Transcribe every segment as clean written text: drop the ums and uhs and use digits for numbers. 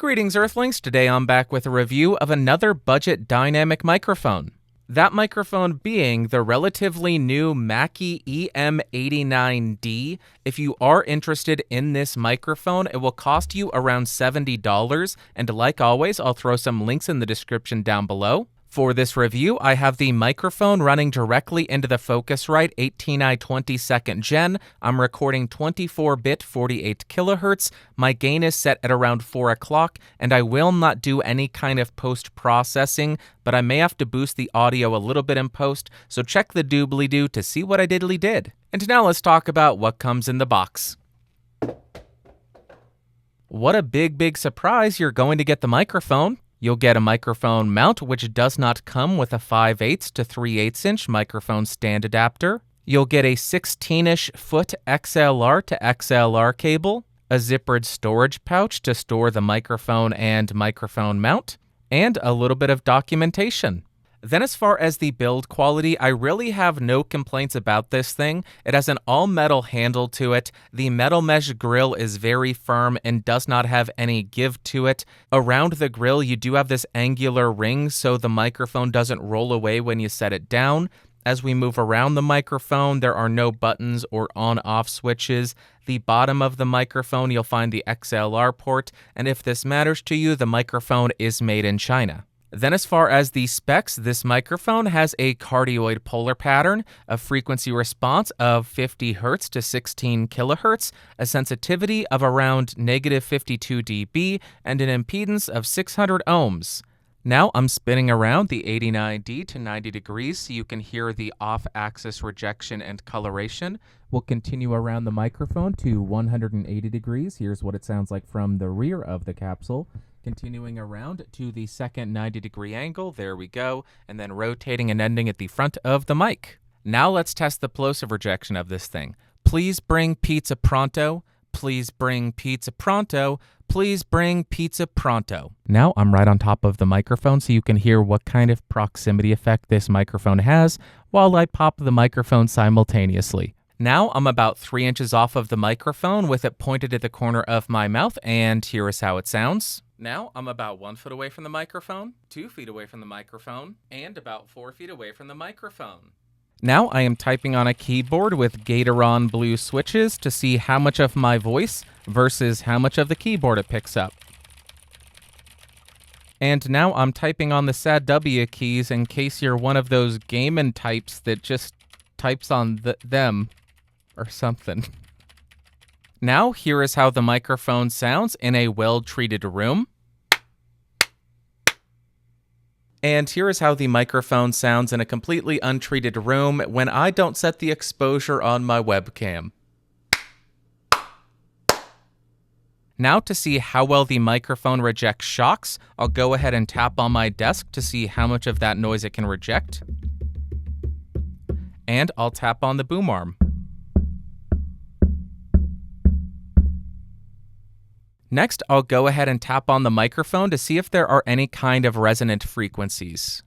Greetings, Earthlings. Today I'm back with a review of another budget dynamic microphone. That microphone being the relatively new Mackie EM-89D. If you are interested in this microphone, it will cost you around $70, and like always, I'll throw some links in the description down below. For this review, I have the microphone running directly into the Focusrite 18i 22nd Gen. I'm recording 24-bit 48 kilohertz. My gain is set at around 4 o'clock, and I will not do any kind of post-processing, but I may have to boost the audio a little bit in post, so check the doobly-doo to see what I diddly did. And now let's talk about what comes in the box. What a big surprise, you're going to get the microphone. You'll get a microphone mount, which does not come with a 5/8 to 3/8 inch microphone stand adapter. You'll get a 16-ish foot XLR to XLR cable, a zippered storage pouch to store the microphone and microphone mount, and a little bit of documentation. Then as far as the build quality, I really have no complaints about this thing. It has an all-metal handle to it. The metal mesh grill is very firm and does not have any give to it. Around the grill, you do have this angular ring so the microphone doesn't roll away when you set it down. As we move around the microphone, there are no buttons or on-off switches. The bottom of the microphone, you'll find the XLR port, and if this matters to you, the microphone is made in China. Then as far as the specs, this microphone has a cardioid polar pattern, a frequency response of 50 Hz to 16 kHz, a sensitivity of around -52 dB, and an impedance of 600 ohms. Now I'm spinning around the 89D to 90 degrees so you can hear the off-axis rejection and coloration. We'll continue around the microphone to 180 degrees. Here's what it sounds like from the rear of the capsule. Continuing around to the second 90-degree angle, there we go, and then rotating and ending at the front of the mic. Now let's test the plosive rejection of this thing. Please bring pizza pronto. Please bring pizza pronto. Please bring pizza pronto. Now I'm right on top of the microphone so you can hear what kind of proximity effect this microphone has while I pop the microphone simultaneously. Now I'm about 3 inches off of the microphone with it pointed at the corner of my mouth, and here is how it sounds. Now I'm about 1 foot away from the microphone, 2 feet away from the microphone, and about 4 feet away from the microphone. Now I am typing on a keyboard with Gatoron blue switches to see how much of my voice versus how much of the keyboard it picks up. And now I'm typing on the sad W keys in case you're one of those gamin' types that just types on them or something. Now here is how the microphone sounds in a well-treated room. And here is how the microphone sounds in a completely untreated room when I don't set the exposure on my webcam. Now to see how well the microphone rejects shocks, I'll go ahead and tap on my desk to see how much of that noise it can reject. And I'll tap on the boom arm. Next, I'll go ahead and tap on the microphone to see if there are any kind of resonant frequencies.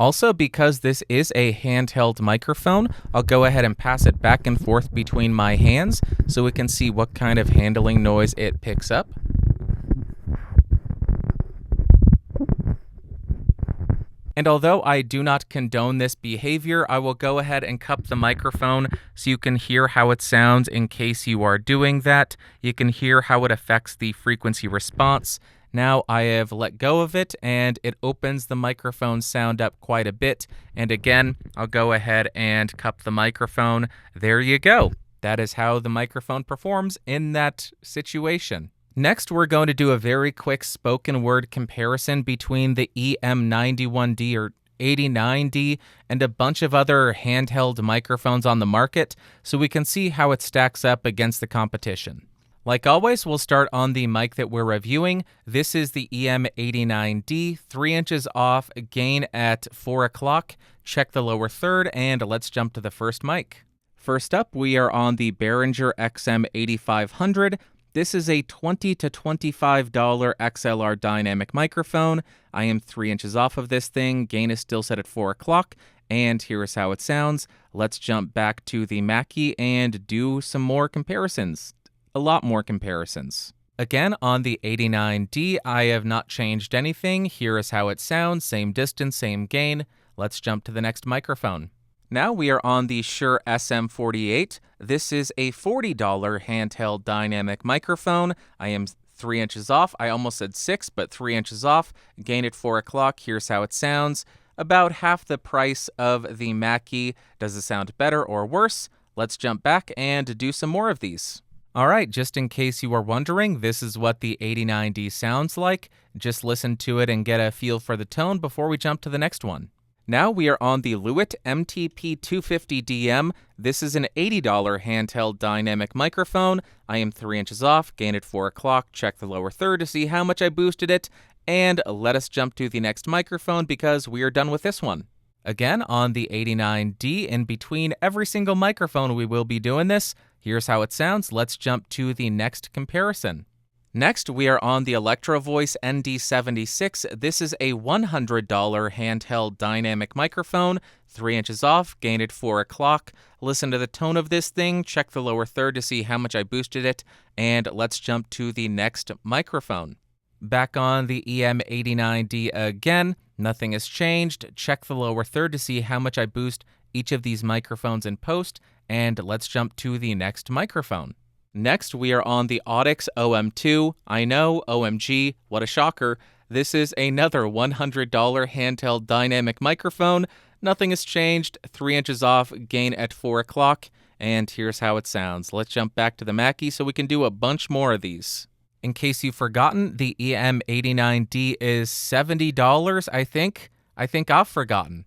Also, because this is a handheld microphone, I'll go ahead and pass it back and forth between my hands so we can see what kind of handling noise it picks up. And although I do not condone this behavior, I will go ahead and cup the microphone so you can hear how it sounds in case you are doing that. You can hear how it affects the frequency response. Now I have let go of it and it opens the microphone sound up quite a bit. And again, I'll go ahead and cup the microphone. There you go. That is how the microphone performs in that situation. Next, we're going to do a very quick spoken word comparison between the EM91D or 89D and a bunch of other handheld microphones on the market so we can see how it stacks up against the competition. Like always, we'll start on the mic that we're reviewing. This is the EM89D, 3 inches off, gain at 4 o'clock. Check the lower third, and let's jump to the first mic. First up, we are on the Behringer XM8500. This is a $20 to $25 XLR dynamic microphone. I am 3 inches off of this thing. Gain is still set at 4 o'clock. And here's how it sounds. Let's jump back to the Mackie and do some more comparisons. A lot more comparisons. Again, on the 89D, I have not changed anything. Here is how it sounds. Same distance, same gain. Let's jump to the next microphone. Now we are on the Shure SM58. This is a $40 handheld dynamic microphone. I am 3 inches off. I almost said 6, but 3 inches off. Gain at 4 o'clock. Here's how it sounds. About half the price of the Mackie. Does it sound better or worse? Let's jump back and do some more of these. All right, just in case you are wondering, this is what the 89D sounds like. Just listen to it and get a feel for the tone before we jump to the next one. Now we are on the Lewitt MTP250DM. This is an $80 handheld dynamic microphone. I am 3 inches off, gain at 4 o'clock, check the lower third to see how much I boosted it, and let us jump to the next microphone because we are done with this one. Again, on the 89D, in between every single microphone we will be doing this. Here's how it sounds. Let's jump to the next comparison. Next, we are on the Electro Voice ND76. This is a $100 handheld dynamic microphone, 3 inches off, gain at 4 o'clock. Listen to the tone of this thing, check the lower third to see how much I boosted it, and let's jump to the next microphone. Back on the EM-89D again, nothing has changed. Check the lower third to see how much I boost each of these microphones in post, and let's jump to the next microphone. Next, we are on the Audix OM2. I know, OMG, what a shocker. This is another $100 handheld dynamic microphone. Nothing has changed. 3 inches off, gain at 4 o'clock, and here's how it sounds. Let's jump back to the Mackie so we can do a bunch more of these. In case you've forgotten, the EM-89D is $70, I think. I've forgotten.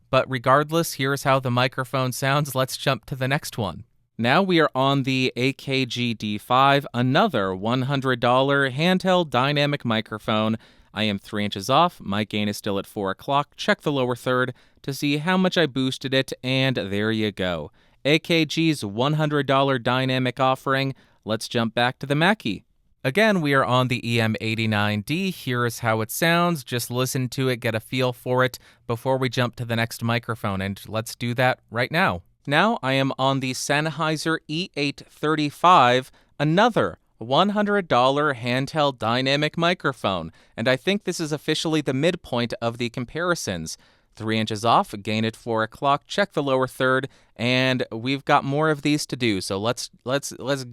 But regardless, here's how the microphone sounds. Let's jump to the next one. Now we are on the AKG D5, another $100 handheld dynamic microphone. I am 3 inches off. My gain is still at 4 o'clock. Check the lower third to see how much I boosted it, and there you go. AKG's $100 dynamic offering. Let's jump back to the Mackie. Again, we are on the EM-89D. Here is how it sounds. Just listen to it, get a feel for it before we jump to the next microphone, and let's do that right now. Now I am on the Sennheiser E835, another $100 handheld dynamic microphone, and I think this is officially the midpoint of the comparisons. 3 inches off, gain at 4 o'clock, check the lower third, and we've got more of these to do. So let's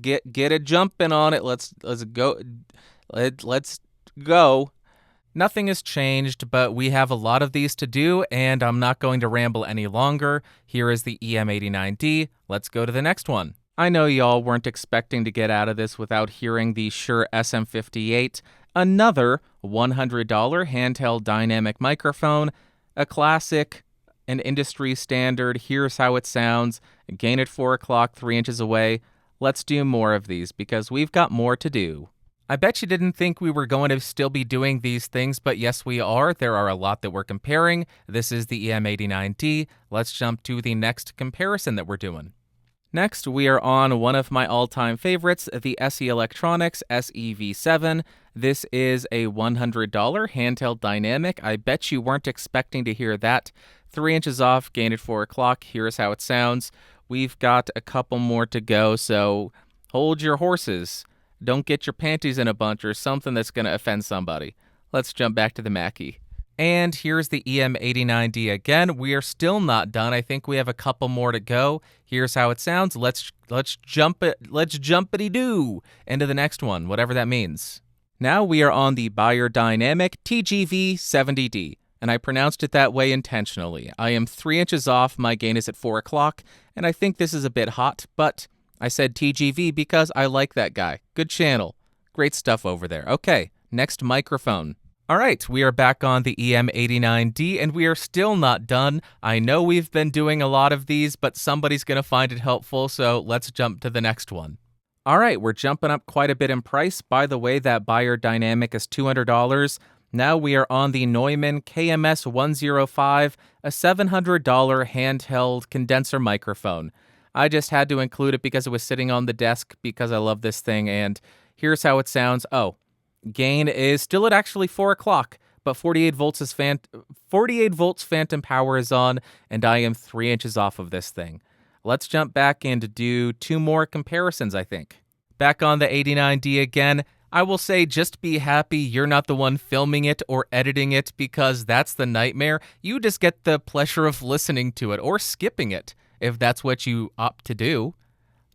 get it jumping on it. Let's go. Nothing has changed, but we have a lot of these to do, and I'm not going to ramble any longer. Here is the EM-89D. Let's go to the next one. I know y'all weren't expecting to get out of this without hearing the Shure SM58, another $100 handheld dynamic microphone, a classic, an industry standard. Here's how it sounds. Gain at 4 o'clock, 3 inches away. Let's do more of these because we've got more to do. I bet you didn't think we were going to still be doing these things, but yes, we are. There are a lot that we're comparing. This is the EM-89D. Let's jump to the next comparison that we're doing. Next, we are on one of my all-time favorites, the SE Electronics SEV7. This is a $100 handheld dynamic. I bet you weren't expecting to hear that. 3 inches off, gain at 4 o'clock. Here's how it sounds. We've got a couple more to go, so hold your horses. Don't get your panties in a bunch or something that's going to offend somebody. Let's jump back to the Mackie. And here's the EM-89D again. We are still not done. I think we have a couple more to go. Here's how it sounds. Let's jumpity-doo into the next one, whatever that means. Now we are on the Beyerdynamic TGV70D, and I pronounced it that way intentionally. I am 3 inches off. My gain is at 4 o'clock, and I think this is a bit hot, but I said TGV because I like that guy. Good channel. Great stuff over there. Okay, next microphone. All right, we are back on the EM-89D, and we are still not done. I know we've been doing a lot of these, but somebody's going to find it helpful, so let's jump to the next one. All right, we're jumping up quite a bit in price. By the way, that Beyerdynamic is $200. Now we are on the Neumann KMS105, a $700 handheld condenser microphone. I just had to include it because it was sitting on the desk because I love this thing, and here's how it sounds. Oh, gain is still at actually 4 o'clock, but 48 volts phantom power is on, and I am 3 inches off of this thing. Let's jump back and do 2 more comparisons, I think. Back on the 89D again, I will say just be happy you're not the one filming it or editing it, because that's the nightmare. You just get the pleasure of listening to it or skipping it, if that's what you opt to do.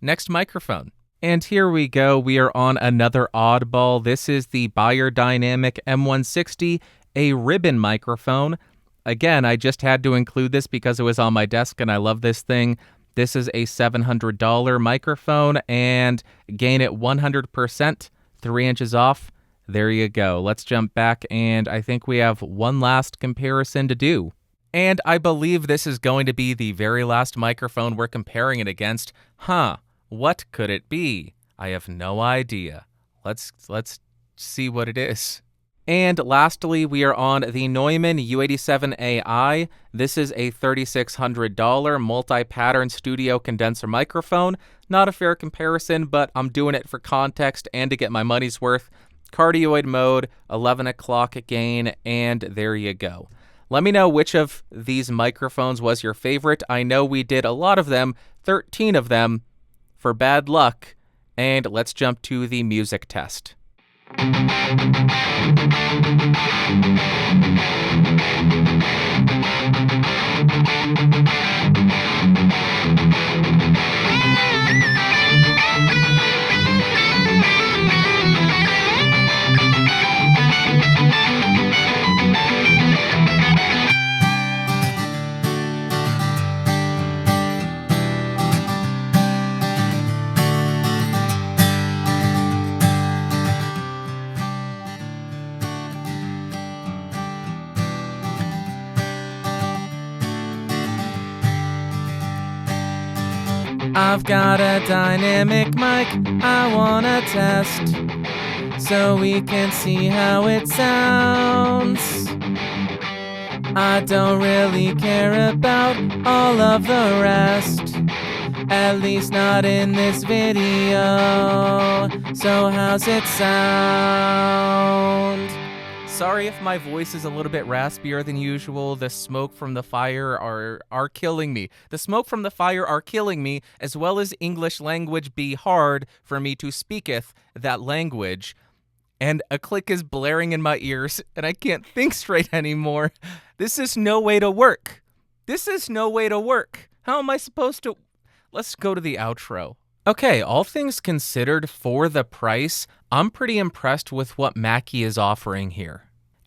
Next microphone. And here we go. We are on another oddball. This is the Beyerdynamic M160, a ribbon microphone. Again, I just had to include this because it was on my desk and I love this thing. This is a $700 microphone and gain it 100%, 3 inches off. There you go. Let's jump back, and I think we have one last comparison to do. And I believe this is going to be the very last microphone we're comparing it against. What could it be? I have no idea. Let's see what it is. And lastly, we are on the Neumann U87 Ai. This is a $3,600 multi-pattern studio condenser microphone. Not a fair comparison, but I'm doing it for context and to get my money's worth. Cardioid mode, 11 o'clock gain, and there you go. Let me know which of these microphones was your favorite. I know we did a lot of them, 13 of them, for bad luck. And let's jump to the music test. I've got a dynamic mic I wanna test, so we can see how it sounds. I don't really care about all of the rest, at least not in this video. So how's it sound? Sorry if my voice is a little bit raspier than usual. The smoke from the fire are killing me. The smoke from the fire are killing me, as well as English language be hard for me to speaketh that language. And a click is blaring in my ears, and I can't think straight anymore. This is no way to work. This is no way to work. How am I supposed to... Let's go to the outro. Okay, all things considered, for the price, I'm pretty impressed with what Mackie is offering here.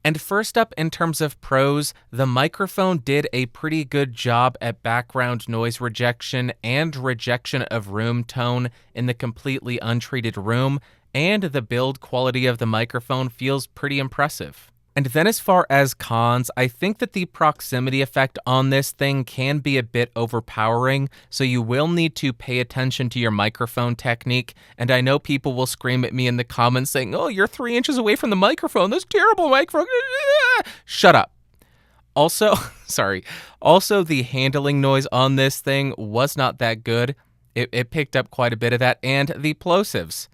And first up, in terms of pros, the microphone did a pretty good job at background noise rejection and rejection of room tone in the completely untreated room, and the build quality of the microphone feels pretty impressive. And then as far as cons, I think that the proximity effect on this thing can be a bit overpowering, so you will need to pay attention to your microphone technique. And I know people will scream at me in the comments saying, "Oh, you're 3 inches away from the microphone. That's terrible microphone." Shut up. Also, Also, the handling noise on this thing was not that good. It picked up quite a bit of that, and the plosives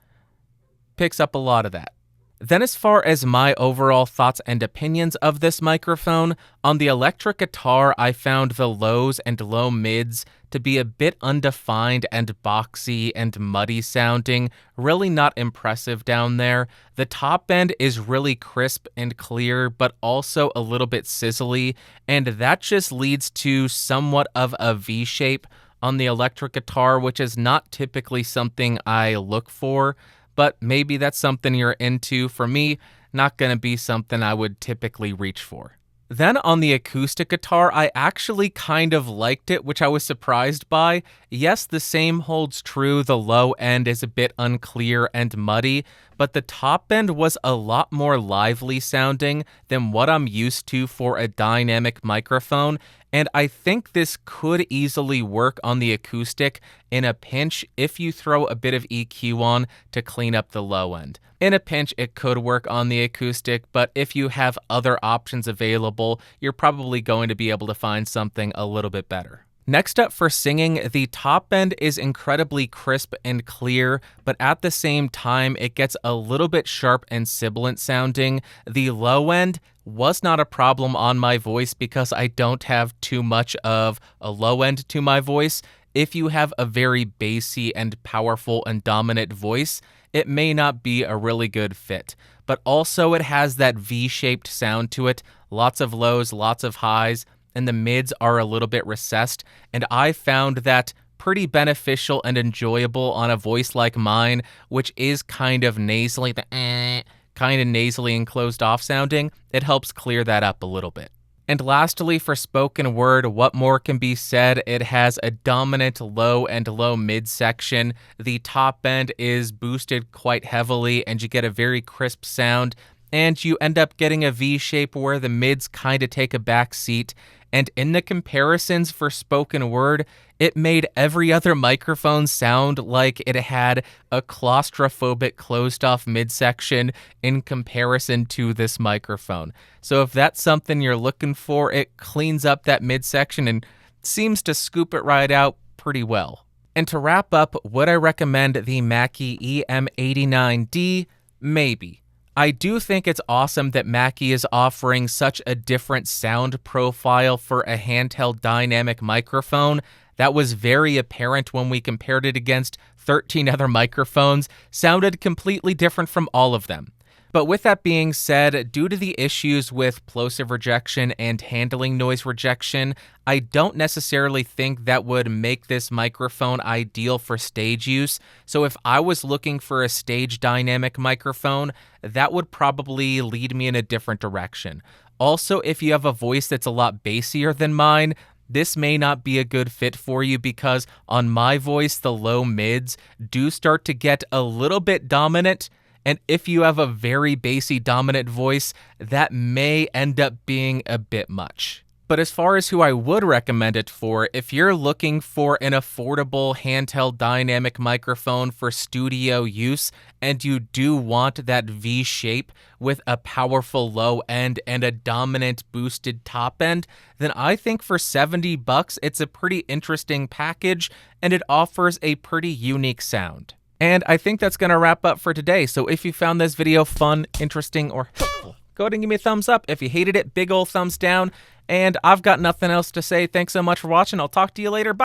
picks up a lot of that. Then as far as my overall thoughts and opinions of this microphone, on the electric guitar, I found the lows and low mids to be a bit undefined and boxy and muddy sounding, really not impressive down there. The top end is really crisp and clear, but also a little bit sizzly, and that just leads to somewhat of a V shape on the electric guitar, which is not typically something I look for. But maybe that's something you're into. For me, not going to be something I would typically reach for. Then on the acoustic guitar, I actually kind of liked it, which I was surprised by. Yes, the same holds true. The low end is a bit unclear and muddy, but the top end was a lot more lively sounding than what I'm used to for a dynamic microphone. And I think this could easily work on the acoustic in a pinch if you throw a bit of EQ on to clean up the low end. In a pinch, it could work on the acoustic, but if you have other options available, you're probably going to be able to find something a little bit better. Next up for singing, the top end is incredibly crisp and clear, but at the same time, it gets a little bit sharp and sibilant sounding. The low end, was not a problem on my voice because I don't have too much of a low end to my voice. If you have a very bassy and powerful and dominant voice, it may not be a really good fit. But also it has that V-shaped sound to it, lots of lows, lots of highs, and the mids are a little bit recessed, and I found that pretty beneficial and enjoyable on a voice like mine, which is kind of nasally, and closed off sounding. It helps clear that up a little bit. And lastly, for spoken word, what more can be said? It has a dominant low and low mid section. The top end is boosted quite heavily, and you get a very crisp sound, and you end up getting a V shape where the mids kind of take a back seat. And in the comparisons for spoken word, it made every other microphone sound like it had a claustrophobic closed-off midsection in comparison to this microphone. So if that's something you're looking for, it cleans up that midsection and seems to scoop it right out pretty well. And to wrap up, would I recommend the Mackie EM-89D? Maybe. I do think it's awesome that Mackie is offering such a different sound profile for a handheld dynamic microphone. That was very apparent when we compared it against 13 other microphones. Sounded completely different from all of them. But with that being said, due to the issues with plosive rejection and handling noise rejection, I don't necessarily think that would make this microphone ideal for stage use. So if I was looking for a stage dynamic microphone, that would probably lead me in a different direction. Also, if you have a voice that's a lot bassier than mine, this may not be a good fit for you because on my voice, the low mids do start to get a little bit dominant. And if you have a very bassy dominant voice, that may end up being a bit much. But as far as who I would recommend it for, if you're looking for an affordable handheld dynamic microphone for studio use and you do want that V shape with a powerful low end and a dominant boosted top end, then I think for $70 it's a pretty interesting package and it offers a pretty unique sound. And I think that's going to wrap up for today. So if you found this video fun, interesting, or helpful, go ahead and give me a thumbs up. If you hated it, big ol' thumbs down. And I've got nothing else to say. Thanks so much for watching. I'll talk to you later. Bye.